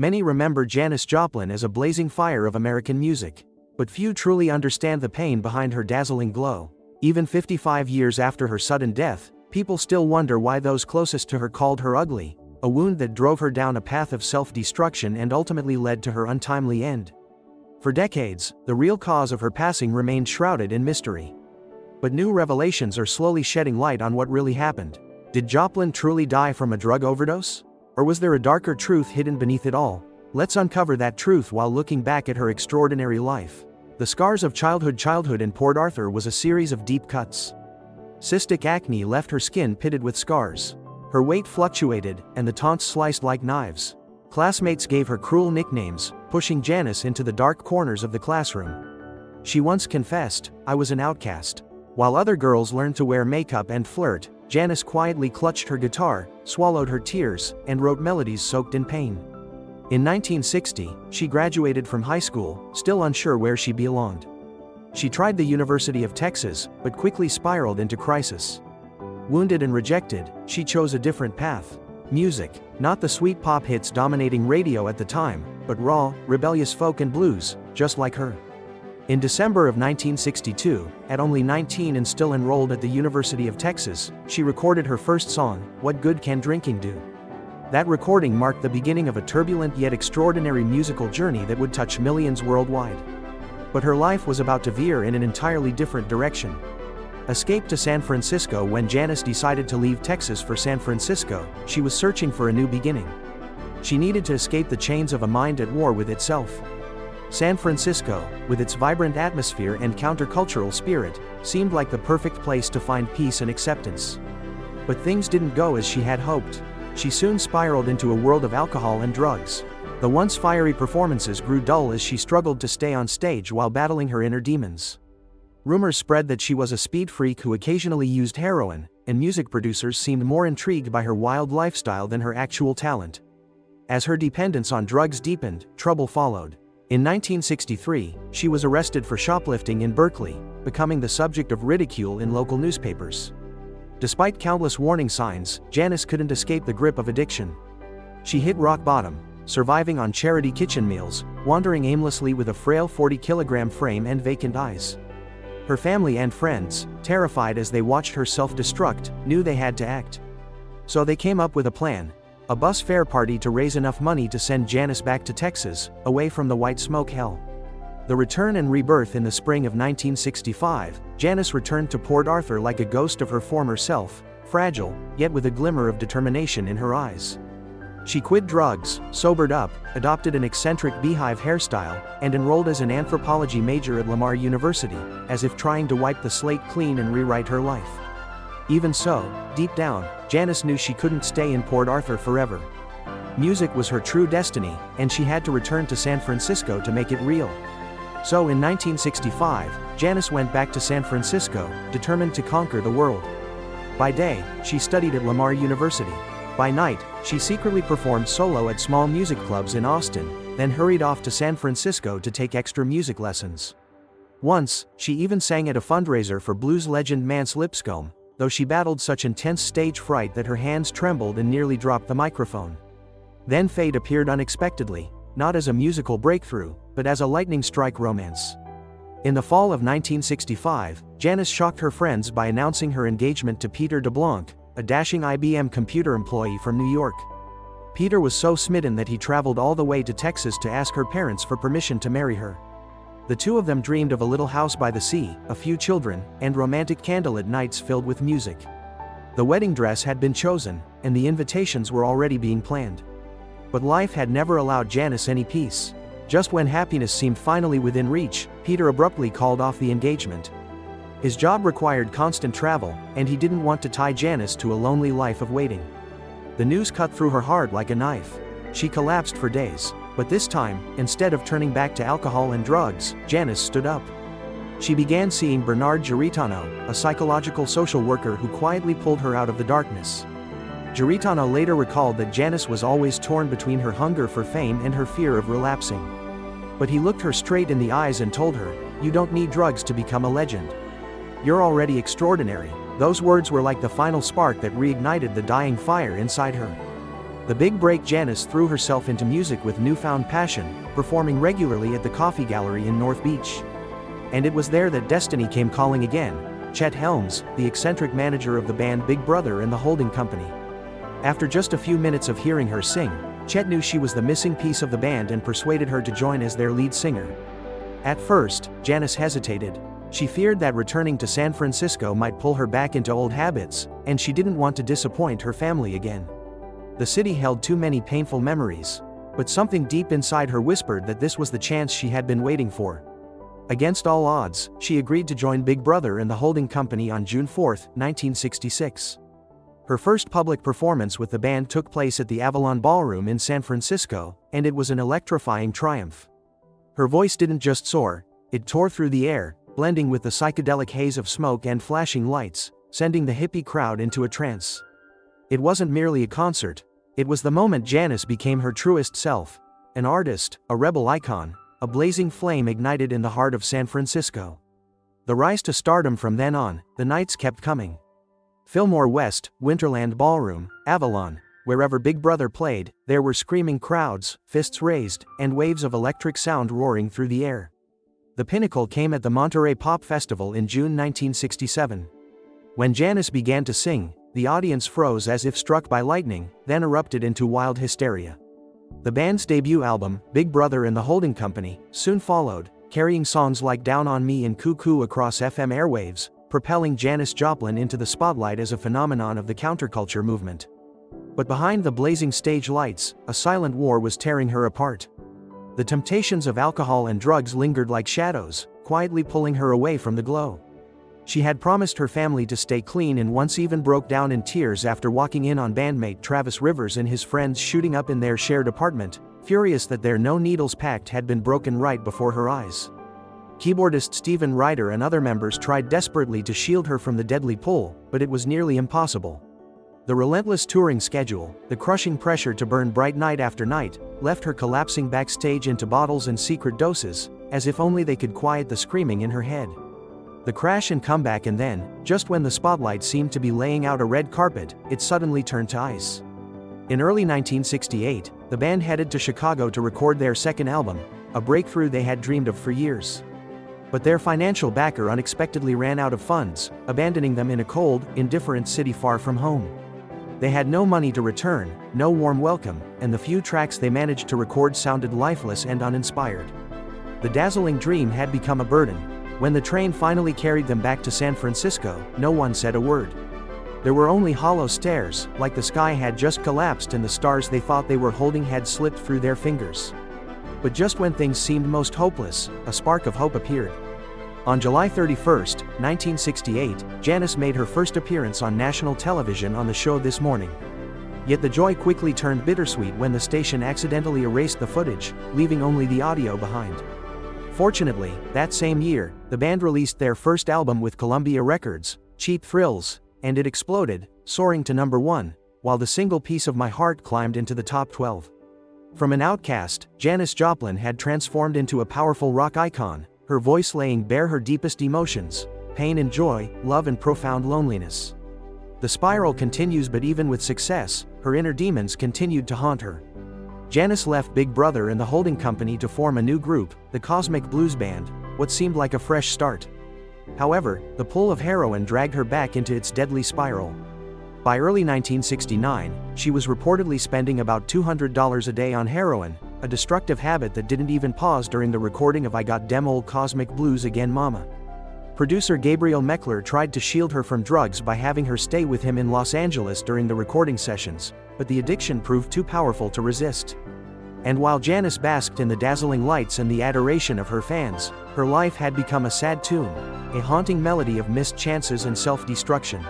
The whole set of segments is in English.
Many remember Janis Joplin as a blazing fire of American music. But few truly understand the pain behind her dazzling glow. Even 55 years after her sudden death, people still wonder why those closest to her called her ugly, a wound that drove her down a path of self-destruction and ultimately led to her untimely end. For decades, the real cause of her passing remained shrouded in mystery. But new revelations are slowly shedding light on what really happened. Did Joplin truly die from a drug overdose? Or was there a darker truth hidden beneath it all? Let's uncover that truth while looking back at her extraordinary life. The scars of childhood in Port Arthur was a series of deep cuts. Cystic acne left her skin pitted with scars. Her weight fluctuated, and the taunts sliced like knives. Classmates gave her cruel nicknames, pushing Janis into the dark corners of the classroom. She once confessed, "I was an outcast." While other girls learned to wear makeup and flirt, Janis quietly clutched her guitar, swallowed her tears, and wrote melodies soaked in pain. In 1960, she graduated from high school, still unsure where she belonged. She tried the University of Texas, but quickly spiraled into crisis. Wounded and rejected, she chose a different path. Music, not the sweet pop hits dominating radio at the time, but raw, rebellious folk and blues, just like her. In December of 1962, at only 19 and still enrolled at the University of Texas, she recorded her first song, "What Good Can Drinking Do?" That recording marked the beginning of a turbulent yet extraordinary musical journey that would touch millions worldwide. But her life was about to veer in an entirely different direction. Escape to San Francisco. When Janis decided to leave Texas for San Francisco, she was searching for a new beginning. She needed to escape the chains of a mind at war with itself. San Francisco, with its vibrant atmosphere and countercultural spirit, seemed like the perfect place to find peace and acceptance. But things didn't go as she had hoped. She soon spiraled into a world of alcohol and drugs. The once fiery performances grew dull as she struggled to stay on stage while battling her inner demons. Rumors spread that she was a speed freak who occasionally used heroin, and music producers seemed more intrigued by her wild lifestyle than her actual talent. As her dependence on drugs deepened, trouble followed. In 1963, she was arrested for shoplifting in Berkeley, becoming the subject of ridicule in local newspapers. Despite countless warning signs, Janis couldn't escape the grip of addiction. She hit rock bottom, surviving on charity kitchen meals, wandering aimlessly with a frail 40-kilogram frame and vacant eyes. Her family and friends, terrified as they watched her self-destruct, knew they had to act. So they came up with a plan. A bus fare party to raise enough money to send Janis back to Texas, away from the white smoke hell. The return and rebirth. In the spring of 1965, Janis returned to Port Arthur like a ghost of her former self, fragile, yet with a glimmer of determination in her eyes. She quit drugs, sobered up, adopted an eccentric beehive hairstyle, and enrolled as an anthropology major at Lamar University, as if trying to wipe the slate clean and rewrite her life. Even so, deep down, Janis knew she couldn't stay in Port Arthur forever. Music was her true destiny, and she had to return to San Francisco to make it real. So in 1965, Janis went back to San Francisco, determined to conquer the world. By day, she studied at Lamar University. By night, she secretly performed solo at small music clubs in Austin, then hurried off to San Francisco to take extra music lessons. Once, she even sang at a fundraiser for blues legend Mance Lipscomb, though she battled such intense stage fright that her hands trembled and nearly dropped the microphone. Then fate appeared unexpectedly, not as a musical breakthrough, but as a lightning strike romance. In the fall of 1965, Janis shocked her friends by announcing her engagement to Peter DeBlanc, a dashing IBM computer employee from New York. Peter was so smitten that he traveled all the way to Texas to ask her parents for permission to marry her. The two of them dreamed of a little house by the sea, a few children, and romantic candlelit nights filled with music. The wedding dress had been chosen, and the invitations were already being planned. But life had never allowed Janis any peace. Just when happiness seemed finally within reach, Peter abruptly called off the engagement. His job required constant travel, and he didn't want to tie Janis to a lonely life of waiting. The news cut through her heart like a knife. She collapsed for days. But this time, instead of turning back to alcohol and drugs, Janis stood up. She began seeing Bernard Giarritano, a psychological social worker who quietly pulled her out of the darkness. Giarritano later recalled that Janis was always torn between her hunger for fame and her fear of relapsing. But he looked her straight in the eyes and told her, "You don't need drugs to become a legend. You're already extraordinary." Those words were like the final spark that reignited the dying fire inside her. The big break, Janis threw herself into music with newfound passion, performing regularly at the Coffee Gallery in North Beach. And it was there that destiny came calling again. Chet Helms, the eccentric manager of the band Big Brother and the holding company. After just a few minutes of hearing her sing, Chet knew she was the missing piece of the band and persuaded her to join as their lead singer. At first, Janis hesitated. She feared that returning to San Francisco might pull her back into old habits, and she didn't want to disappoint her family again. The city held too many painful memories. But something deep inside her whispered that this was the chance she had been waiting for. Against all odds, she agreed to join Big Brother and the holding company on June 4, 1966. Her first public performance with the band took place at the Avalon Ballroom in San Francisco, and it was an electrifying triumph. Her voice didn't just soar, it tore through the air, blending with the psychedelic haze of smoke and flashing lights, sending the hippie crowd into a trance. It wasn't merely a concert, it was the moment Janis became her truest self, an artist, a rebel icon, a blazing flame ignited in the heart of San Francisco. The rise to stardom from then on, the nights kept coming. Fillmore West, Winterland Ballroom, Avalon, wherever Big Brother played, there were screaming crowds, fists raised, and waves of electric sound roaring through the air. The pinnacle came at the Monterey Pop Festival in June 1967. When Janis began to sing, the audience froze as if struck by lightning, then erupted into wild hysteria. The band's debut album, Big Brother and the Holding Company, soon followed, carrying songs like Down on Me and Cuckoo across FM airwaves, propelling Janis Joplin into the spotlight as a phenomenon of the counterculture movement. But behind the blazing stage lights, a silent war was tearing her apart. The temptations of alcohol and drugs lingered like shadows, quietly pulling her away from the glow. She had promised her family to stay clean and once even broke down in tears after walking in on bandmate Travis Rivers and his friends shooting up in their shared apartment, furious that their no needles pact had been broken right before her eyes. Keyboardist Steven Ryder and other members tried desperately to shield her from the deadly pull, but it was nearly impossible. The relentless touring schedule, the crushing pressure to burn bright night after night, left her collapsing backstage into bottles and secret doses, as if only they could quiet the screaming in her head. The crash and comeback, and then, just when the spotlight seemed to be laying out a red carpet, it suddenly turned to ice. In early 1968, the band headed to Chicago to record their second album, a breakthrough they had dreamed of for years. But their financial backer unexpectedly ran out of funds, abandoning them in a cold, indifferent city far from home. They had no money to return, no warm welcome, and the few tracks they managed to record sounded lifeless and uninspired. The dazzling dream had become a burden. When the train finally carried them back to San Francisco, no one said a word. There were only hollow stares, like the sky had just collapsed and the stars they thought they were holding had slipped through their fingers. But just when things seemed most hopeless, a spark of hope appeared. On July 31, 1968, Janis made her first appearance on national television on the show This Morning. Yet the joy quickly turned bittersweet when the station accidentally erased the footage, leaving only the audio behind. Fortunately, that same year, the band released their first album with Columbia Records, Cheap Thrills, and it exploded, soaring to number 1, while the single Piece of My Heart climbed into the top 12. From an outcast, Janis Joplin had transformed into a powerful rock icon, her voice laying bare her deepest emotions, pain and joy, love and profound loneliness. The spiral continues, but even with success, her inner demons continued to haunt her. Janis left Big Brother and the holding company to form a new group, the Cosmic Blues Band, what seemed like a fresh start. However, the pull of heroin dragged her back into its deadly spiral. By early 1969, she was reportedly spending about $200 a day on heroin, a destructive habit that didn't even pause during the recording of I Got Dem Ol' Cosmic Blues Again Mama. Producer Gabriel Meckler tried to shield her from drugs by having her stay with him in Los Angeles during the recording sessions, but the addiction proved too powerful to resist. And while Janis basked in the dazzling lights and the adoration of her fans, her life had become a sad tune, a haunting melody of missed chances and self-destruction.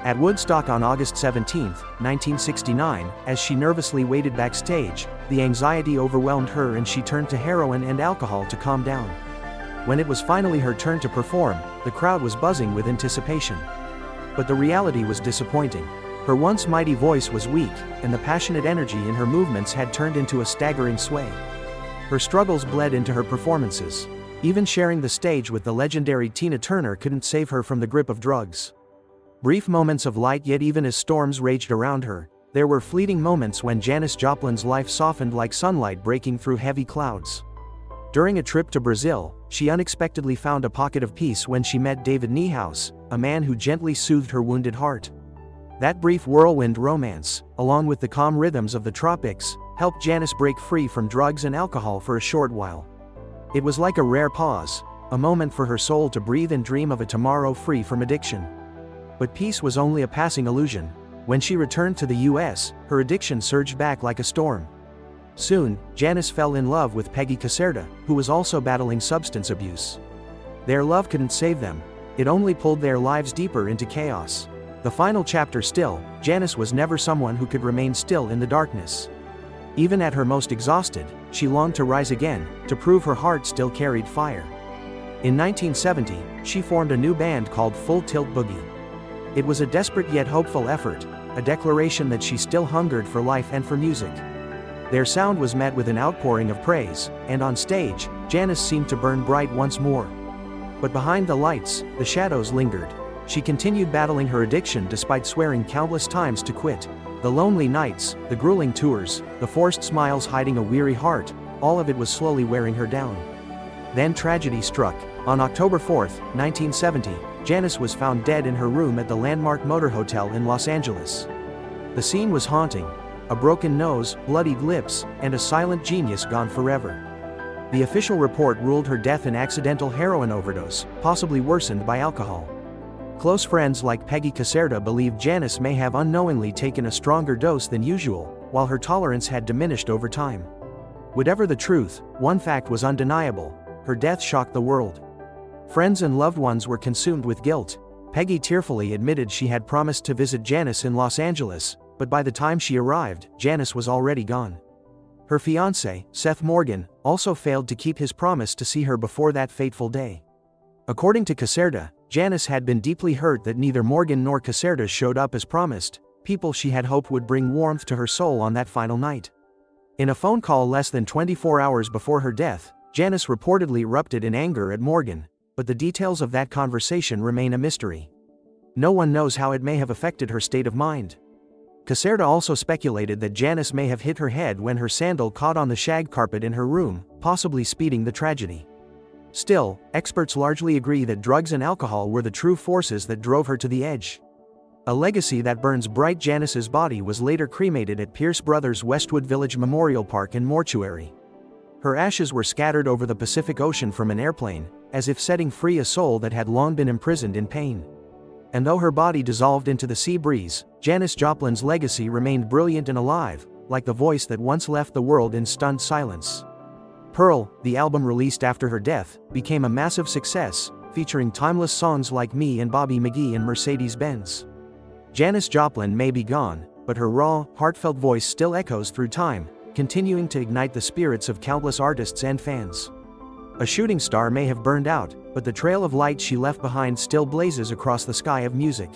At Woodstock on August 17, 1969, as she nervously waited backstage, the anxiety overwhelmed her and she turned to heroin and alcohol to calm down. When it was finally her turn to perform, the crowd was buzzing with anticipation. But the reality was disappointing. Her once mighty voice was weak, and the passionate energy in her movements had turned into a staggering sway. Her struggles bled into her performances. Even sharing the stage with the legendary Tina Turner couldn't save her from the grip of drugs. Brief moments of light, yet even as storms raged around her, There were fleeting moments when Janis Joplin's life softened like sunlight breaking through heavy clouds. During a trip to Brazil, she unexpectedly found a pocket of peace when she met David Niehaus, a man who gently soothed her wounded heart. That brief whirlwind romance, along with the calm rhythms of the tropics, helped Janis break free from drugs and alcohol for a short while. It was like a rare pause, a moment for her soul to breathe and dream of a tomorrow free from addiction. But peace was only a passing illusion. When she returned to the US, her addiction surged back like a storm. Soon, Janis fell in love with Peggy Caserta, who was also battling substance abuse. Their love couldn't save them. It only pulled their lives deeper into chaos. The final chapter still, Janis was never someone who could remain still in the darkness. Even at her most exhausted, she longed to rise again, to prove her heart still carried fire. In 1970, she formed a new band called Full Tilt Boogie. It was a desperate yet hopeful effort, a declaration that she still hungered for life and for music. Their sound was met with an outpouring of praise, and on stage, Janis seemed to burn bright once more. But behind the lights, the shadows lingered. She continued battling her addiction despite swearing countless times to quit. The lonely nights, the grueling tours, the forced smiles hiding a weary heart, all of it was slowly wearing her down. Then tragedy struck. On October 4, 1970, Janis was found dead in her room at the Landmark Motor Hotel in Los Angeles. The scene was haunting. A broken nose, bloodied lips, and a silent genius gone forever. The official report ruled her death an accidental heroin overdose, possibly worsened by alcohol. Close friends like Peggy Caserta believed Janis may have unknowingly taken a stronger dose than usual, while her tolerance had diminished over time. Whatever the truth, one fact was undeniable: her death shocked the world. Friends and loved ones were consumed with guilt. Peggy tearfully admitted she had promised to visit Janis in Los Angeles, but by the time she arrived, Janis was already gone. Her fiancé, Seth Morgan, also failed to keep his promise to see her before that fateful day. According to Caserta, Janis had been deeply hurt that neither Morgan nor Caserta showed up as promised, people she had hoped would bring warmth to her soul on that final night. In a phone call less than 24 hours before her death, Janis reportedly erupted in anger at Morgan, but the details of that conversation remain a mystery. No one knows how it may have affected her state of mind. Caserta also speculated that Janis may have hit her head when her sandal caught on the shag carpet in her room, possibly speeding the tragedy. Still, experts largely agree that drugs and alcohol were the true forces that drove her to the edge. A legacy that burns bright. Janis's body was later cremated at Pierce Brothers Westwood Village Memorial Park and Mortuary. Her ashes were scattered over the Pacific Ocean from an airplane, as if setting free a soul that had long been imprisoned in pain. And though her body dissolved into the sea breeze, Janis Joplin's legacy remained brilliant and alive, like the voice that once left the world in stunned silence. Pearl, the album released after her death, became a massive success, featuring timeless songs like Me and Bobby McGee and Mercedes-Benz. Janis Joplin may be gone, but her raw, heartfelt voice still echoes through time, continuing to ignite the spirits of countless artists and fans. A shooting star may have burned out, but the trail of light she left behind still blazes across the sky of music.